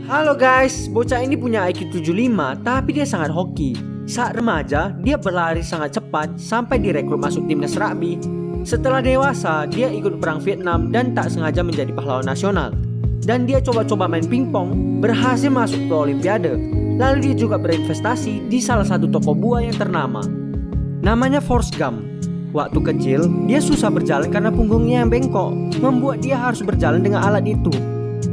Halo guys, bocah ini punya IQ 75 tapi dia sangat hoki. Saat remaja, dia berlari sangat cepat sampai direkrut masuk timnas rugby. Setelah dewasa, dia ikut perang Vietnam dan tak sengaja menjadi pahlawan nasional. Dan dia coba-coba main pingpong, berhasil masuk ke Olimpiade. Lalu dia juga berinvestasi di salah satu toko buah yang ternama. Namanya Forrest Gump. Waktu kecil, dia susah berjalan karena punggungnya yang bengkok, membuat dia harus berjalan dengan alat itu.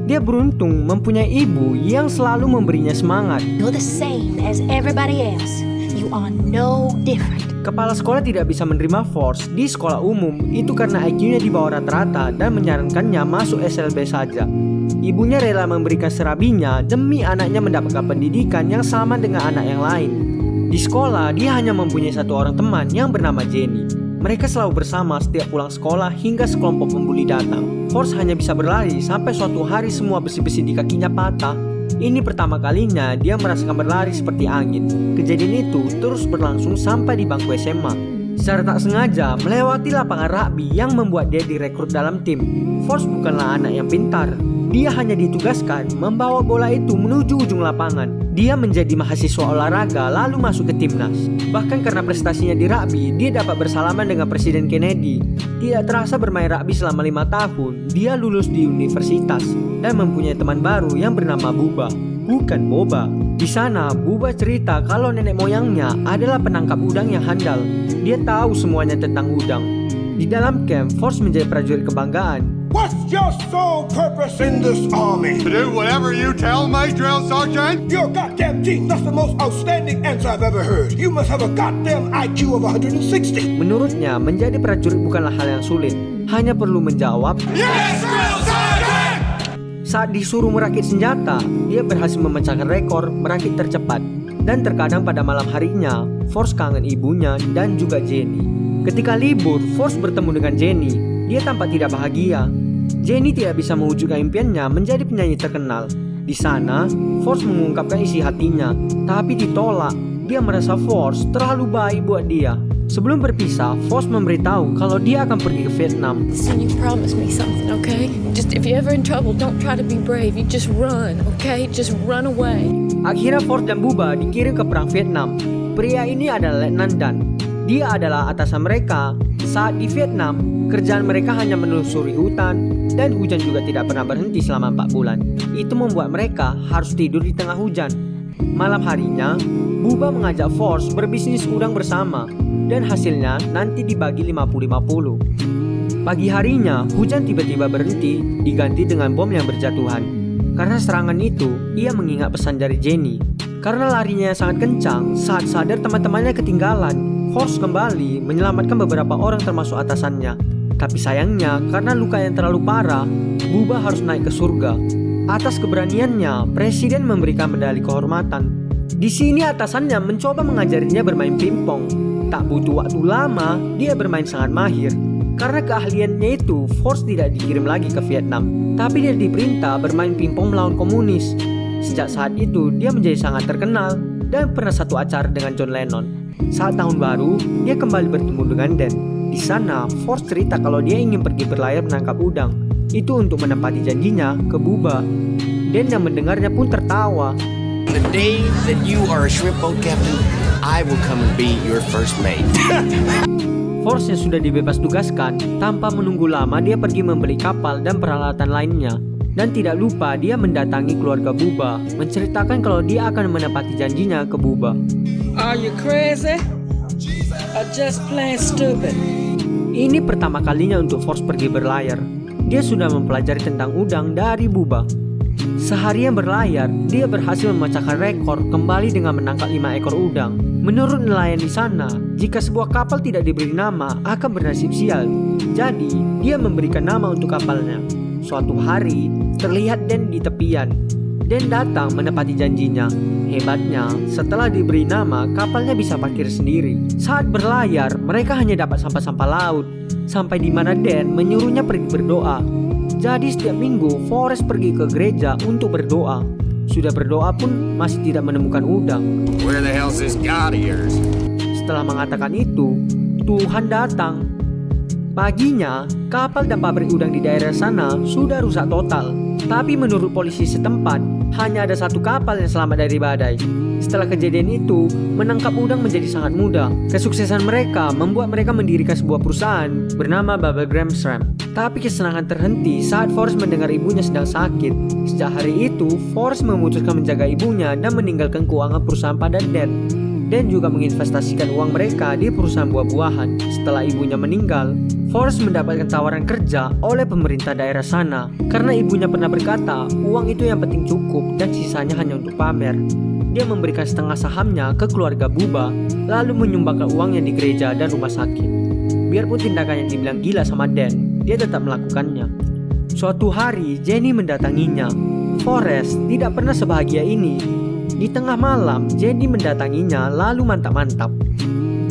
Dia beruntung mempunyai ibu yang selalu memberinya semangat. You're the same as everybody else. You are no different. Kepala sekolah tidak bisa menerima Forrest di sekolah umum itu karena IQ-nya di bawah rata-rata dan menyarankannya masuk SLB saja. Ibunya rela memberikan serabinya demi anaknya mendapatkan pendidikan yang sama dengan anak yang lain. Di sekolah, dia hanya mempunyai satu orang teman yang bernama Jenny. Mereka selalu bersama setiap pulang sekolah hingga sekelompok pembuli datang. Forrest hanya bisa berlari sampai suatu hari semua besi-besi di kakinya patah. Ini pertama kalinya dia merasakan berlari seperti angin. Kejadian itu terus berlangsung sampai di bangku SMA. Secara tak sengaja melewati lapangan rugby yang membuat dia direkrut dalam tim. Forrest bukanlah anak yang pintar. Dia hanya ditugaskan membawa bola itu menuju ujung lapangan. Dia menjadi mahasiswa olahraga lalu masuk ke timnas. Bahkan karena prestasinya di rugby, dia dapat bersalaman dengan Presiden Kennedy. Tidak terasa bermain rugby selama 5 tahun, dia lulus di universitas dan mempunyai teman baru yang bernama Bubba, bukan Boba. Di sana, Bubba cerita kalau nenek moyangnya adalah penangkap udang yang handal. Dia tahu semuanya tentang udang. Di dalam camp, Forrest menjadi prajurit kebanggaan. What's your sole purpose in this army? To do whatever you tell me, Drill Sergeant. You're a goddamn genius. That's the most outstanding answer I've ever heard. You must have a goddamn IQ of 160. Menurutnya, menjadi prajurit bukanlah hal yang sulit. Hanya perlu menjawab, Yes, Drill Sergeant! Saat disuruh merakit senjata, dia berhasil memecahkan rekor merakit tercepat. Dan terkadang pada malam harinya, Forrest kangen ibunya dan juga Jenny. Ketika libur, Forrest bertemu dengan Jenny. Dia tampak tidak bahagia. Jenny tidak bisa mewujudkan impiannya menjadi penyanyi terkenal. Di sana, Forrest mengungkapkan isi hatinya, tapi ditolak. Dia merasa Forrest terlalu baik buat dia. Sebelum berpisah, Forrest memberitahu kalau dia akan pergi ke Vietnam. Listen, you promise me something, okay? Just if you're ever in trouble, don't try to be brave. You just run, okay? Just run away. Akhirnya Forrest dan Bubba dikirim ke perang Vietnam. Pria ini adalah Letnan Dan. Dia adalah atasan mereka. Saat di Vietnam, kerjaan mereka hanya menelusuri hutan dan hujan juga tidak pernah berhenti selama 4 bulan. Itu membuat mereka harus tidur di tengah hujan. Malam harinya, Bubba mengajak Forrest berbisnis udang bersama dan hasilnya nanti dibagi 50-50. Pagi harinya, hujan tiba-tiba berhenti diganti dengan bom yang berjatuhan. Karena serangan itu, ia mengingat pesan dari Jenny. Karena larinya yang sangat kencang, saat sadar teman-temannya ketinggalan. Forrest kembali menyelamatkan beberapa orang termasuk atasannya. Tapi sayangnya karena luka yang terlalu parah, Bubba harus naik ke surga. Atas keberaniannya, Presiden memberikan medali kehormatan. Di sini atasannya mencoba mengajarinya bermain pingpong. Tak butuh waktu lama, dia bermain sangat mahir. Karena keahliannya itu, Forrest tidak dikirim lagi ke Vietnam. Tapi dia diperintah bermain pingpong melawan komunis. Sejak saat itu, dia menjadi sangat terkenal dan pernah satu acara dengan John Lennon. Saat tahun baru, dia kembali bertemu dengan Dan. Di sana, Forrest cerita kalau dia ingin pergi berlayar menangkap udang. Itu untuk menepati janjinya ke Bubba. Dan yang mendengarnya pun tertawa. The day that you are a shrimp boat captain, I will come and be your first mate. Forrest yang sudah dibebas tugaskan, tanpa menunggu lama dia pergi membeli kapal dan peralatan lainnya. Dan tidak lupa dia mendatangi keluarga Bubba, menceritakan kalau dia akan menepati janjinya ke Bubba. Are you crazy? Or just plain stupid? Ini pertama kalinya untuk Forrest pergi berlayar. Dia sudah mempelajari tentang udang dari Bubba. Seharian berlayar, dia berhasil memecahkan rekor kembali dengan menangkap 5 ekor udang. Menurut nelayan di sana, jika sebuah kapal tidak diberi nama akan bernasib sial. Jadi, dia memberikan nama untuk kapalnya. Suatu hari, terlihat Dan di tepian. Dan datang menepati janjinya. Hebatnya, setelah diberi nama, kapalnya bisa parkir sendiri. Saat berlayar, mereka hanya dapat sampah-sampah laut. Sampai di mana Dan menyuruhnya pergi berdoa. Jadi setiap minggu, Forrest pergi ke gereja untuk berdoa. Sudah berdoa pun masih tidak menemukan udang. Where the hell's this God of yours? Setelah mengatakan itu, Tuhan datang. Paginya, kapal dan pabrik udang di daerah sana sudah rusak total. Tapi menurut polisi setempat, Hanya ada satu kapal yang selamat dari badai. Setelah kejadian itu, menangkap udang menjadi sangat mudah. Kesuksesan mereka membuat mereka mendirikan sebuah perusahaan bernama Bubblegum Shrimp. Tapi kesenangan terhenti saat Forrest mendengar ibunya sedang sakit. Sejak hari itu, Forrest memutuskan menjaga ibunya dan meninggalkan keuangan perusahaan pada Dad, dan juga menginvestasikan uang mereka di perusahaan buah-buahan. Setelah ibunya meninggal, Forrest mendapatkan tawaran kerja oleh pemerintah daerah sana karena ibunya pernah berkata uang itu yang penting cukup dan sisanya hanya untuk pamer. Dia memberikan setengah sahamnya ke keluarga Bubba, lalu menyumbangkan uangnya di gereja dan rumah sakit. Biarpun tindakannya dibilang gila sama Dan, dia tetap melakukannya. Suatu hari Jenny mendatanginya. Forrest tidak pernah sebahagia ini. Di tengah malam, Jenny mendatanginya lalu mantap-mantap.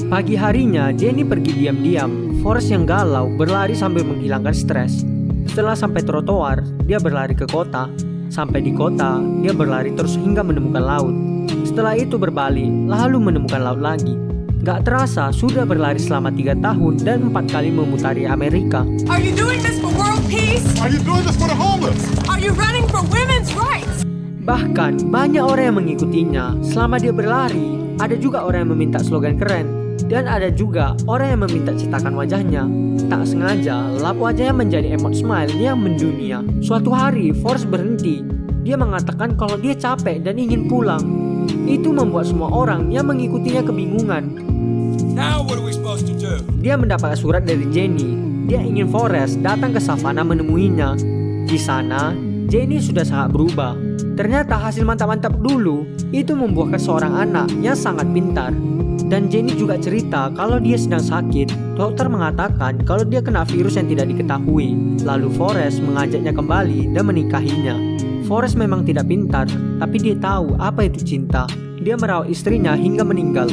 Pagi harinya, Jenny pergi diam-diam. Forrest yang galau berlari sambil menghilangkan stres. Setelah sampai trotoar, dia berlari ke kota. Sampai di kota, dia berlari terus hingga menemukan laut. Setelah itu berbalik, lalu menemukan laut lagi. Gak terasa, sudah berlari selama 3 tahun dan 4 kali memutari Amerika. Are you doing this for world peace? Are you doing this for the homeless? Are you running for women's rights? Bahkan, banyak orang yang mengikutinya. Selama dia berlari, ada juga orang yang meminta slogan keren. Dan ada juga orang yang meminta cetakan wajahnya. Tak sengaja, lap wajahnya menjadi emote smile yang mendunia. Suatu hari, Forrest berhenti. Dia mengatakan kalau dia capek dan ingin pulang. Itu membuat semua orang yang mengikutinya kebingungan. Now what are we supposed to do? Dia mendapat surat dari Jenny. Dia ingin Forrest datang ke savana menemuinya. Di sana, Jenny sudah sangat berubah. Ternyata hasil mantap-mantap dulu itu membuahkan seorang anak yang sangat pintar. Dan Jenny juga cerita kalau dia sedang sakit. Dokter mengatakan kalau dia kena virus yang tidak diketahui. Lalu Forrest mengajaknya kembali dan menikahinya. Forrest memang tidak pintar, tapi dia tahu apa itu cinta. Dia merawat istrinya hingga meninggal.